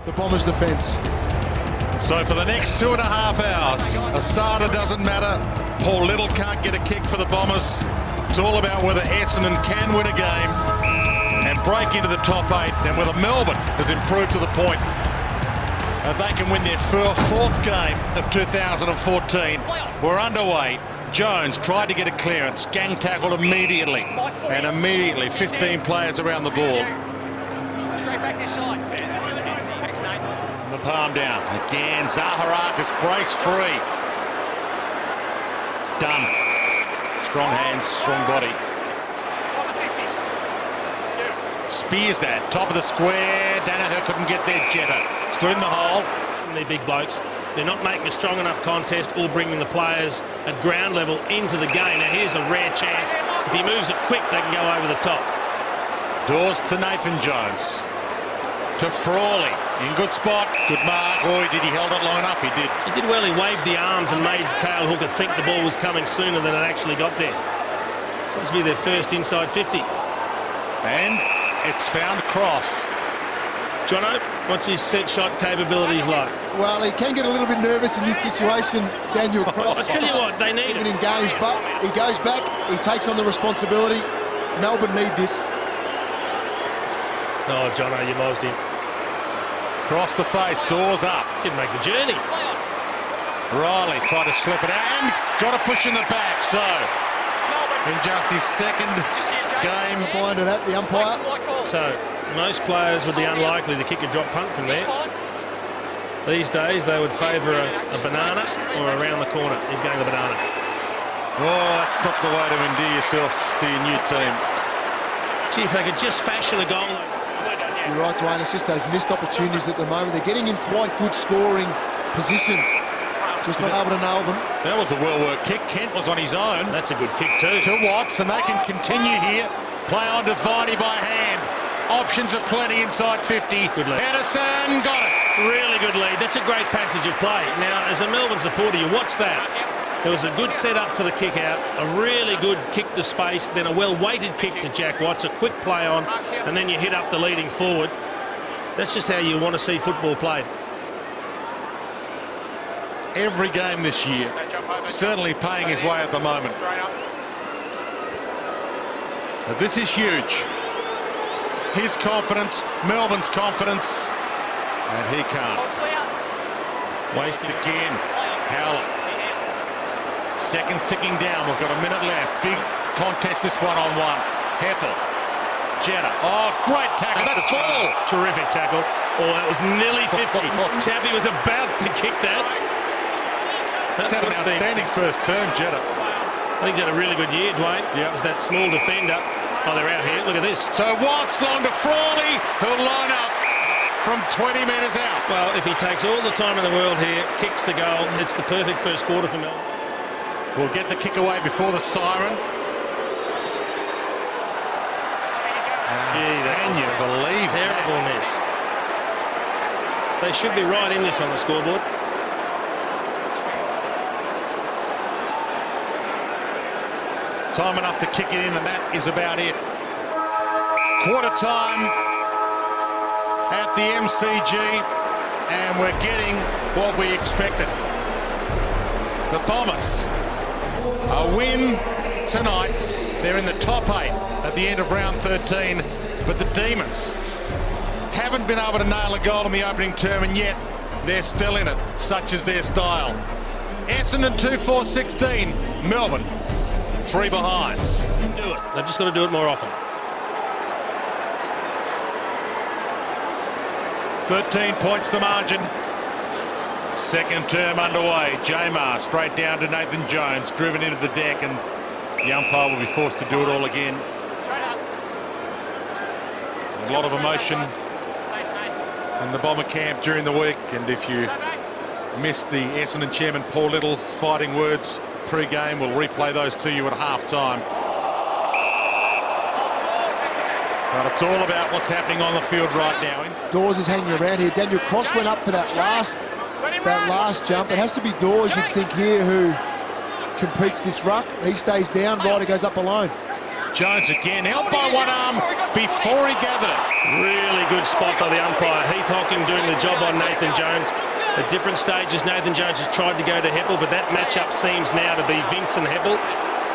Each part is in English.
The Bombers' defence. So for the next 2.5 hours, Asada doesn't matter. Paul Little can't get a kick for the Bombers. It's all about whether Essendon can win a game and break into the top 8, and whether Melbourne has improved to the point that they can win their fourth game of 2014. We're underway. Jones tried to get a clearance, gang tackled immediately, and immediately 15 players around the ball. Straight back this side. The palm down. Again, Zaharakis breaks free. Done. Strong hands, strong body. Spears that. Top of the square. Danaher couldn't get there. Jetta stood in the hole. They're big blokes. They're not making a strong enough contest or bringing the players at ground level into the game. Now here's a rare chance. If he moves it quick, they can go over the top. Dawes to Nathan Jones. To Frawley. In good spot. Good mark. Oh, did he held it long enough? He did. He did well. He waved the arms and made Cale Hooker think the ball was coming sooner than it actually got there. So this will be their first inside 50. And it's found across. Jono, what's his set shot capabilities like? Well, he can get a little bit nervous in this situation, Daniel Cross. I tell you what, they need even it. in games, but he goes back, he takes on the responsibility. Melbourne need this. Oh, Jono, you mosed him. Across the face, Dawes up. Didn't make the journey. Riley tried to slip it out and got a push in the back. So, in just his second game. Blind to that, the umpire. So, most players would be unlikely to kick a drop punt from there. These days, they would favour a banana or around the corner. He's going the banana. Oh, that's not the way to endear yourself to your new team. See if they could just fashion a goal. You're right, Dwayne. It's just those missed opportunities at the moment. They're getting in quite good scoring positions. Just not able to nail them. That was a well-worked kick. Kent was on his own. That's a good kick too. To Watts, and they can continue here. Play on to Viney by hand. Options are plenty inside 50. Good lead. Edison got it. Really good lead. That's a great passage of play. Now, as a Melbourne supporter, you watch that. There was a good setup for the kick out, a really good kick to space, then a well-weighted kick to Jack Watts, a quick play on, and then you hit up the leading forward. That's just how you want to see football played. Every game this year, certainly paying his way at the moment. But this is huge. His confidence, Melbourne's confidence, and he can't. Wasted Again, Howlett. Seconds ticking down. We've got a minute left. Big contest, this one-on-one. Heppel. Jetta. Oh, great tackle. That's full. Terrific tackle. Oh, that was nearly 50. Chappie was about to kick that. He's had an outstanding first term, Jetta. I think he's had a really good year, Dwayne. Yep. As that small defender. Oh, they're out here. Look at this. So Watts long to Frawley, who'll line up from 20 metres out. Well, if he takes all the time in the world here, kicks the goal, it's the perfect first quarter for Melbourne. We'll get the kick away before the siren. Can you believe terribleness? They should be right in this on the scoreboard. Time enough to kick it in, and that is about it. Quarter time at the MCG, and we're getting what we expected. The Bombers, a win tonight. They're in the top 8 at the end of round 13, but the Demons haven't been able to nail a goal in the opening term, and yet they're still in it, such is their style. Essendon 2-4-16, Melbourne 3 behinds. Do it. They've just got to do it more often. 13 points the margin. Second term underway. Jamar straight down to Nathan Jones, driven into the deck, and the umpire will be forced to do it all again. A lot of emotion in the Bomber camp during the week, and if you missed the Essendon chairman Paul Little's fighting words pre-game, we'll replay those to you at half-time. But it's all about what's happening on the field right now. Dawes is hanging around here. Daniel Cross went up for that last jump. It has to be Dawes, you'd think, here, who competes this ruck. He stays down. Ryder goes up alone. Jones again, helped by one arm before he gathered it. Really good spot by the umpire. Heath Hocking doing the job on Nathan Jones. At different stages, Nathan Jones has tried to go to Heppel, but that matchup seems now to be Vince and Heppel.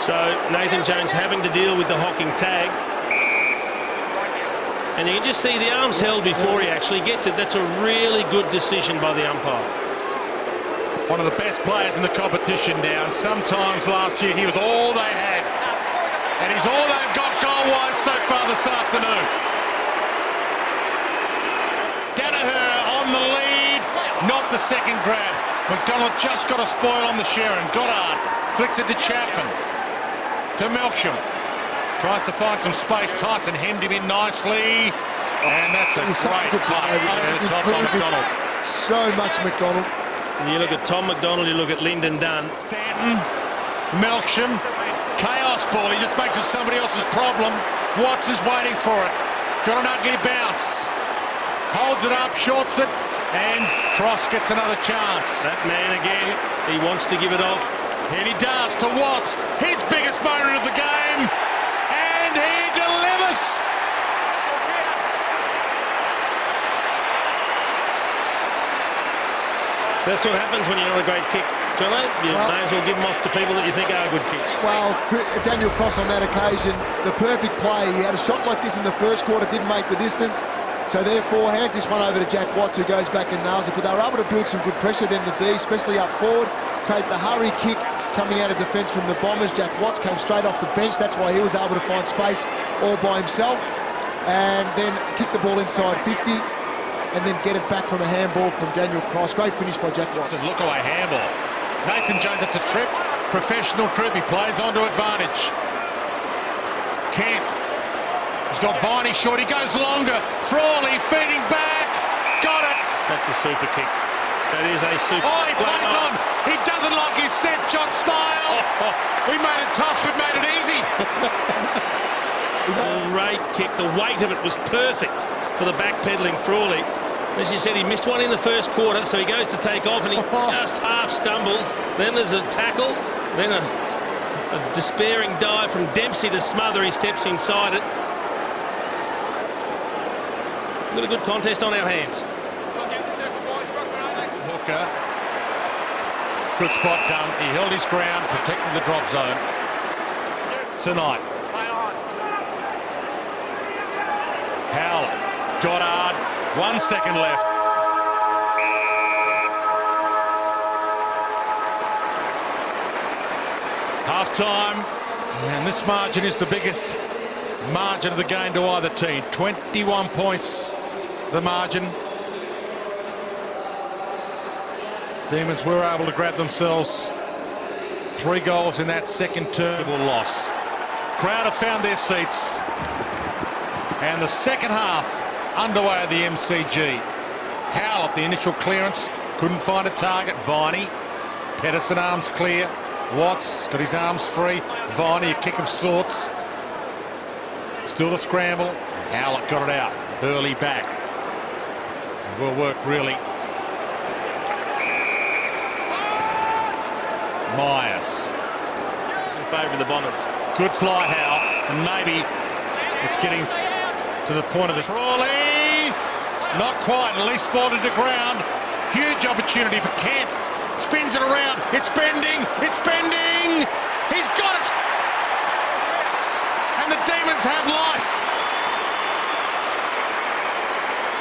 So Nathan Jones having to deal with the Hocking tag. And you can just see the arms held before he actually gets it. That's a really good decision by the umpire. One of the best players in the competition now, and sometimes last year he was all they had. And he's all they've got goal-wise so far this afternoon. Danaher on the lead, not the second grab. McDonald just got a spoil on the Sharon. Goddard flicks it to Chapman. To Melksham. Tries to find some space. Tyson hemmed him in nicely. And that's a great play over the top by McDonald. So much McDonald. You look at Tom McDonald, you look at Lyndon Dunn. Stanton, Melksham, chaos ball. He just makes it somebody else's problem. Watts is waiting for it. Got an ugly bounce. Holds it up, shorts it, and Cross gets another chance. That man again, he wants to give it off. And he does to Watts, his biggest moment of the game. And he delivers. That's what happens when you're not a great kick, Jono. You may as well give them off to people that you think are good kicks. Well, Daniel Cross on that occasion, the perfect play. He had a shot like this in the first quarter, didn't make the distance. So therefore, hands this one over to Jack Watts, who goes back and nails it. But they were able to build some good pressure then, the D, especially up forward. Create the hurry kick coming out of defence from the Bombers. Jack Watts came straight off the bench. That's why he was able to find space all by himself. And then kick the ball inside 50. And then get it back from a handball from Daniel Cross. Great finish by Jack Watts. It's a look-away handball. Nathan Jones, it's a trip. Professional trip. He plays onto advantage. Kent. He's got Viney short. He goes longer. Frawley feeding back. Got it. That's a super kick. That is a super Oh, he plays on. He doesn't like his set shot style. He made it tough, but made it easy. Great kick. The weight of it was perfect for the backpedaling Frawley. As you said, he missed one in the first quarter, so he goes to take off and he just half stumbles. Then there's a tackle, then a despairing dive from Dempsey to smother. He steps inside it. We've got a good contest on our hands. Hooker. Good spot done. He held his ground, protected the drop zone. Tonight. Howlett. Goddard. 1 second left. Half-time. And this margin is the biggest margin of the game to either team. 21 points, the margin. Demons were able to grab themselves 3 goals in that second term loss. Crowd have found their seats. And the second half underway at the MCG. Howell at the initial clearance. Couldn't find a target. Viney. Pedersen arms clear. Watts got his arms free. Viney a kick of sorts. Still a scramble. Howlett got it out. Early back. Will work really. Myers. It's in favour of the Bombers. Good fly, Howell. And maybe it's getting to the point of the Frawley. Not quite. At least spotted to ground. Huge opportunity for Kent. Spins it around. It's bending. It's bending. He's got it. And the Demons have life.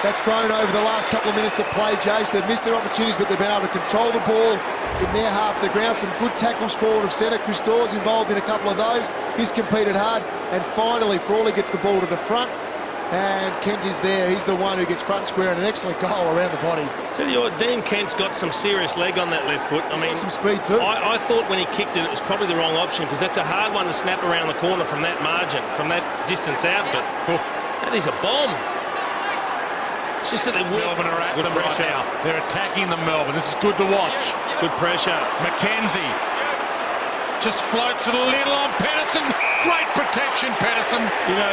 That's grown over the last couple of minutes of play, Jace. They've missed their opportunities, but they've been able to control the ball in their half of the ground. Some good tackles forward of centre. Chris Dawes involved in a couple of those. He's competed hard. And finally, Frawley gets the ball to the front. And Kent is there. He's the one who gets front square and an excellent goal around the body. Tell you what, Dean Kent's got some serious leg on that left foot. He's got some speed too. I thought when he kicked it, it was probably the wrong option because that's a hard one to snap around the corner from that margin, from that distance out. But that is a bomb. It's just that Melbourne are at them right now. They're attacking the Melbourne. This is good to watch. Good pressure. McKenzie just floats it a little on Pedersen. Great protection, Pedersen. You know,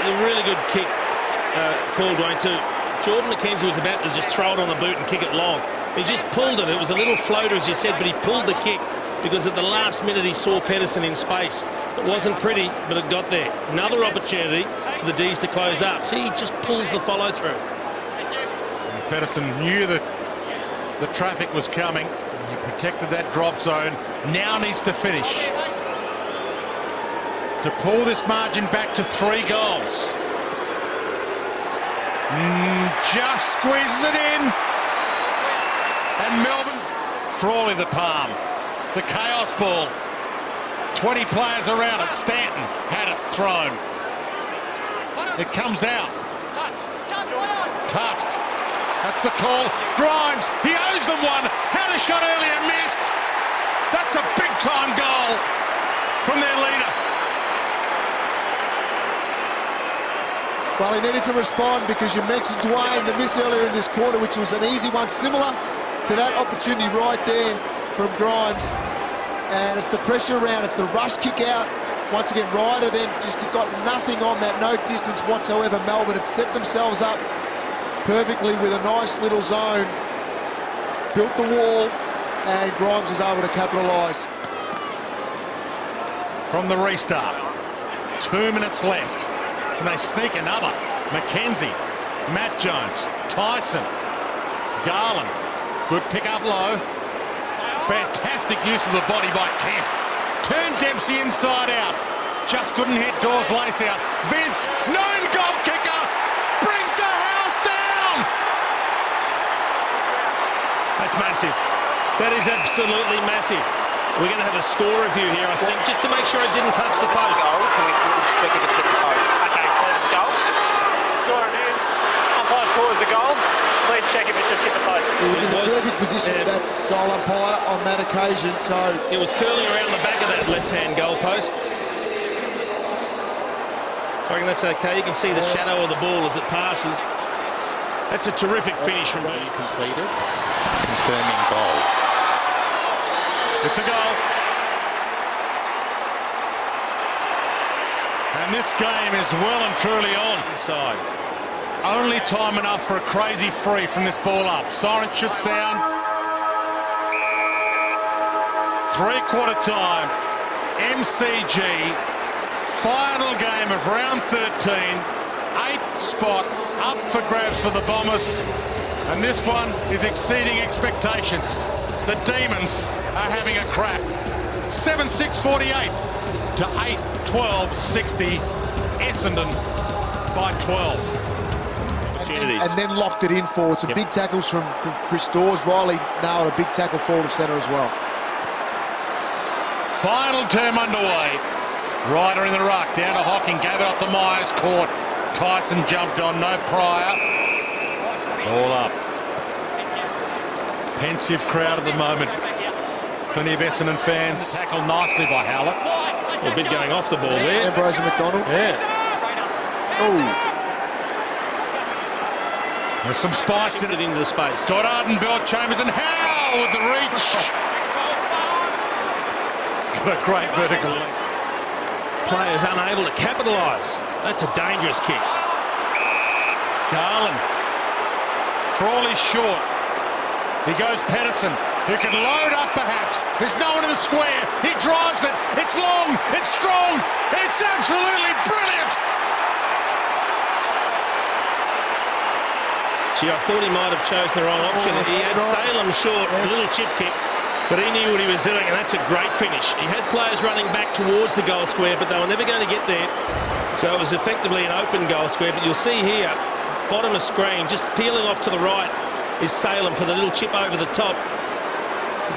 a really good kick called, Wayne, too. Jordan McKenzie was about to just throw it on the boot and kick it long. He just pulled it. It was a little floater, as you said, but he pulled the kick because at the last minute he saw Pedersen in space. It wasn't pretty, but it got there. Another opportunity for the D's to close up. See, he just pulls the follow-through. Pedersen knew that the traffic was coming. He protected that drop zone. Now needs to finish to pull this margin back to 3 goals. Just squeezes it in. And Melbourne, Frawley the palm. The chaos ball. 20 players around it. Stanton had it thrown. It comes out. Touched. That's the call. Grimes, he owes them one. Had a shot earlier, missed. That's a big-time goal from their leader. Well, he needed to respond because you mentioned Dwayne, the miss earlier in this quarter, which was an easy one, similar to that opportunity right there from Grimes. And it's the pressure around, it's the rush kick out. Once again, Ryder then just got nothing on that, no distance whatsoever. Melbourne had set themselves up perfectly with a nice little zone, built the wall, and Grimes was able to capitalise. From the restart, 2 minutes left. And they sneak another. McKenzie, Matt Jones, Tyson, Garland. Good pick up low. Fantastic use of the body by Kent. Turned Dempsey inside out. Just couldn't hit Dawes lace out. Vince, known goal kicker, brings the house down. That's massive. That is absolutely massive. We're going to have a score review here, I think, just to make sure it didn't touch the post. Can we check if it's hit the post? Okay, let's go. Score review. Umpire scores a goal. Please check if it just hit the post. He was in the perfect position of that goal umpire on that occasion, so... It was curling around the back of that left-hand goal post. I reckon that's okay. You can see the shadow of the ball as it passes. That's a terrific finish from him. Completed. Confirming goal. It's a goal. And this game is well and truly on. Inside. Only time enough for a crazy free from this ball up. Siren should sound. 3/4 time. MCG. Final game of round 13. 8th spot up for grabs for the Bombers. And this one is exceeding expectations. The Demons are having a crack. 7-6-48 to 8-12-60. Essendon by 12. And then locked it in forward. Some big tackles from Chris Dawes. Riley nailed a big tackle forward of centre as well. Final term underway. Ryder in the ruck. Down to Hocking. Gave it up to Myers. Caught. Tyson jumped on. No prior. All up. Pensive crowd at the moment. Plenty of Essendon fans. Tackled nicely by Howlett. A bit going off the ball there. Ambrose and McDonald. Yeah. Oh. There's some spice in It it. into the space. Goddard and Bell Chambers and Howe with the reach. It's got a great vertical leap. Players unable to capitalise. That's a dangerous kick. Garland. Frawley short. He goes Pedersen, who can load up perhaps. There's no one in the square. He drives it. It's long. It's strong. It's absolutely brilliant. Gee, I thought he might have chosen the wrong option. He had Salem short, a little chip kick, but he knew what he was doing, and that's a great finish. He had players running back towards the goal square, but they were never going to get there. So it was effectively an open goal square. But you'll see here, bottom of screen, just peeling off to the right, is Salem for the little chip over the top.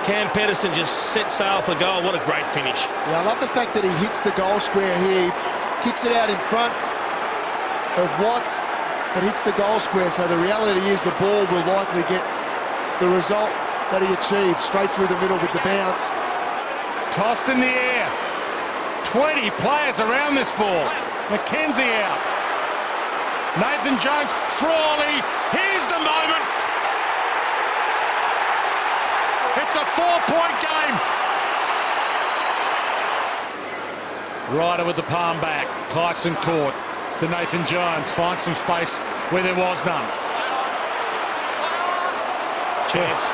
Cam Pedersen just set sail for goal. What a great finish. Yeah, I love the fact that he hits the goal square here. He kicks it out in front of Watts, but hits the goal square. So the reality is the ball will likely get the result that he achieved, straight through the middle with the bounce. Tossed in the air. 20 players around this ball. McKenzie out. Nathan Jones, Frawley. Here's the moment. It's a 4-point game. Ryder with the palm back. Tyson caught to Nathan Jones. Finds some space where there was none. Chance.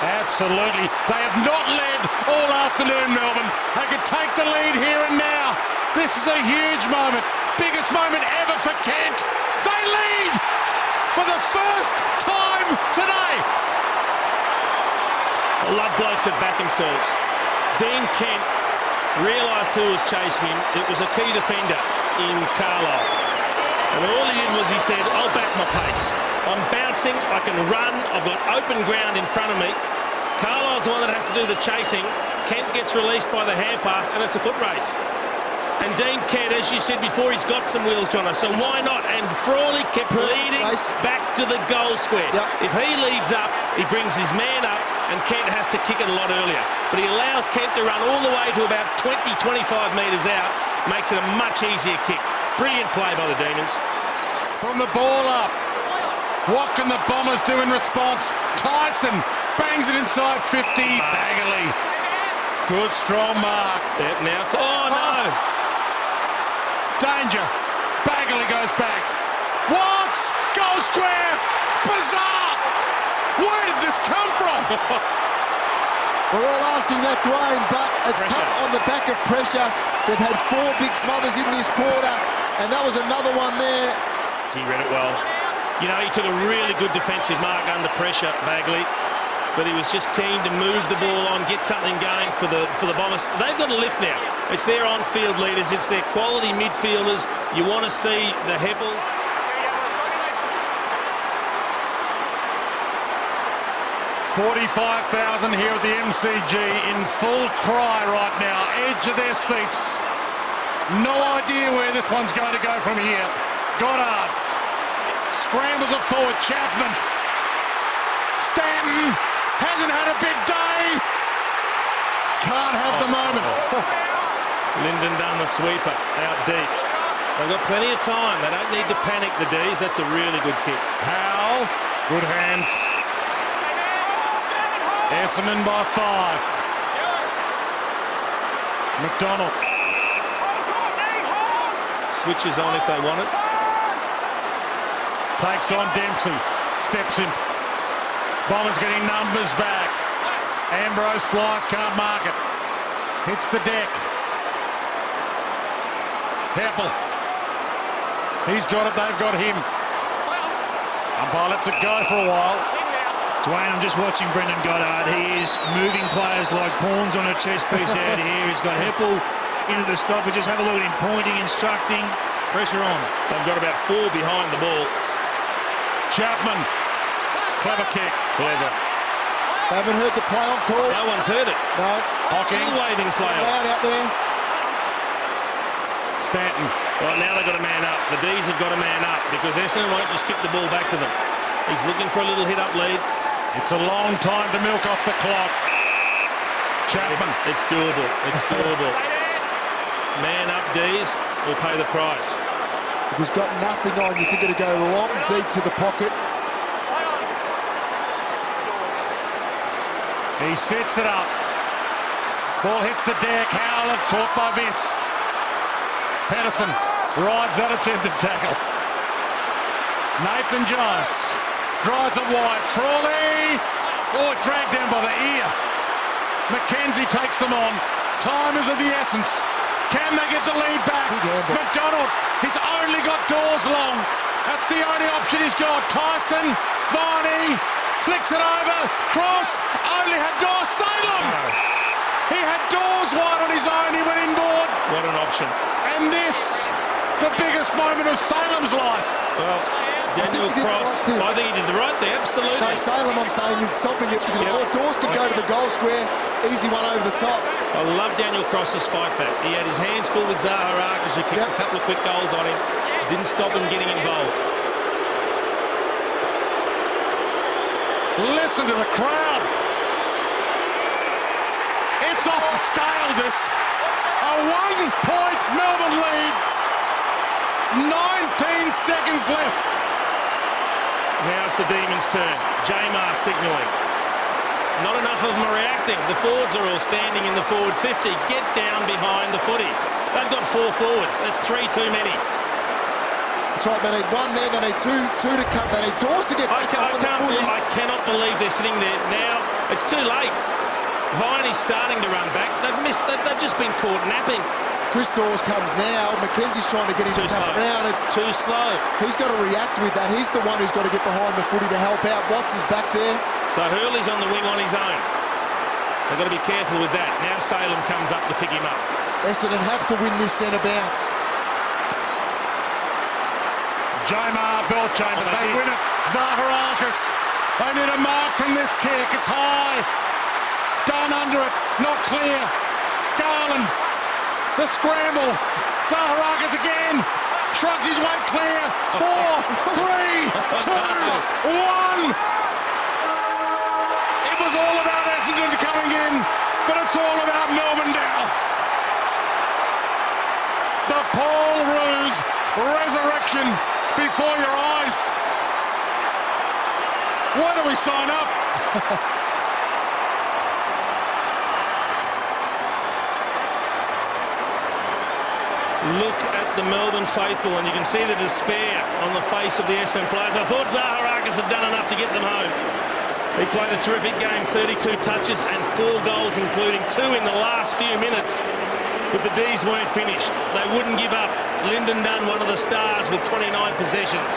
Absolutely. They have not led all afternoon, Melbourne. They could take the lead here and now. This is a huge moment. Biggest moment ever for Kent. They lead for the first time today. I love blokes that back themselves. Dean Kent realised who was chasing him. It was a key defender in Carlisle. And all he did was he said, I'll back my pace. I'm bouncing, I can run, I've got open ground in front of me. Carlisle's the one that has to do the chasing. Kent gets released by the hand pass, and it's a foot race. And Dean Kent, as you said before, he's got some wheels, Jono, so why not? And Frawley kept leading back to the goal square. If he leads up, he brings his man up, and Kent has to kick it a lot earlier. But he allows Kent to run all the way to about 20-25 metres out, makes it a much easier kick. Brilliant play by the Demons. From the ball up, what can the Bombers do in response? Tyson bangs it inside 50. Bagley, good strong mark. Yep, now it's, oh no! Danger. Bagley goes back. Watts, goal square. Bizarre. Where did this come from? We're all asking that, Dwayne, but it's come on the back of pressure. They've had 4 big smothers in this quarter, and that was another one there. He read it well. You know, he took a really good defensive mark under pressure, Bagley, but he was just keen to move the ball on, get something going for the Bombers. They've got a lift now. It's their on-field leaders. It's their quality midfielders. You want to see the Heppels. 45,000 here at the MCG in full cry right now. Edge of their seats. No idea where this one's going to go from here. Goddard scrambles it forward. Chapman. Stanton hasn't had a big day. Can't have the moment. Lyndon done the sweeper out deep. They've got plenty of time. They don't need to panic, the D's. That's a really good kick. Howell. Good hands. Essendon by 5. McDonald. Switches on if they want it. Takes on Dempsey. Steps in. Bombers getting numbers back. Ambrose flies, can't mark it. Hits the deck. Heppel. He's got it, they've got him. Umpire lets it go for a while. Dwayne, I'm just watching Brendan Goddard. He is moving players like pawns on a chess piece out here. He's got Heppel into the stop. Just have a look at him pointing, instructing. Pressure on. They've got about 4 behind the ball. Chapman. Clever kick. Clever. They haven't heard the play on call. No one's heard it. No. Hocking. Still waving slow. Loud out there. Stanton. Well, now they've got a man up. The D's have got a man up because Essendon won't just kick the ball back to them. He's looking for a little hit-up lead. It's a long time to milk off the clock. Chapman. It's doable. It's doable. Man up, D's will pay the price. If he's got nothing on, you think it'll go long deep to the pocket. He sets it up. Ball hits the deck. Howell caught by Vince. Patterson rides that attempted tackle. Nathan Jones drives it wide. Frawley. Oh, dragged down by the ear. McKenzie takes them on. Time is of the essence. Can they get the lead back? McDonald, he's only got Dawes long. That's the only option he's got. Tyson, Viney, flicks it over. Cross, only had Dawes. Salem! He had Dawes wide on his own. He went inboard. What an option. And this, the biggest moment of Salem's life. Well, Daniel Cross, I think he did the right thing, absolutely. No, Salem, I'm saying, in stopping it because Dawes could go to the goal square. Easy one over the top. I love Daniel Cross's fight back. He had his hands full with Zaha Arkus, who kicked a couple of quick goals on him. Didn't stop him getting involved. Listen to the crowd. It's off the scale, this. A 1-point Melbourne lead. 19 seconds left. Now it's the Demons' turn. Jamar signalling. Not enough of them are reacting. The forwards are all standing in the forward 50. Get down behind the footy. They've got 4 forwards. That's 3 too many. That's right. They need 1 there. They need two to come. They need Dawes to get back behind the footy. I cannot believe they're sitting there now. It's too late. Viney's starting to run back. They've just been caught napping. Chris Dawes comes now. Mackenzie's trying to get him to come around. Too slow. He's got to react with that. He's the one who's got to get behind the footy to help out. Watts is back there. So Hurley's on the wing on his own. They've got to be careful with that. Now Salem comes up to pick him up. Essendon have to win this centre bounce. Jomar Bellchambers, they win it. Zaharakis, they need a mark from this kick. It's high. Done under it, not clear. Garland, the scramble. Zaharakis again, shrugs his way clear. 4, 3, 2, 1. It was all about Essendon coming in, but it's all about Melbourne now. The Paul Roos resurrection before your eyes. Why do we sign up? Look at the Melbourne faithful, and you can see the despair on the face of the Essendon players. I thought Zaharakis had done enough to get them home. He played a terrific game, 32 touches and 4 goals, including 2 in the last few minutes. But the D's weren't finished. They wouldn't give up. Lyndon Dunn, one of the stars, with 29 possessions.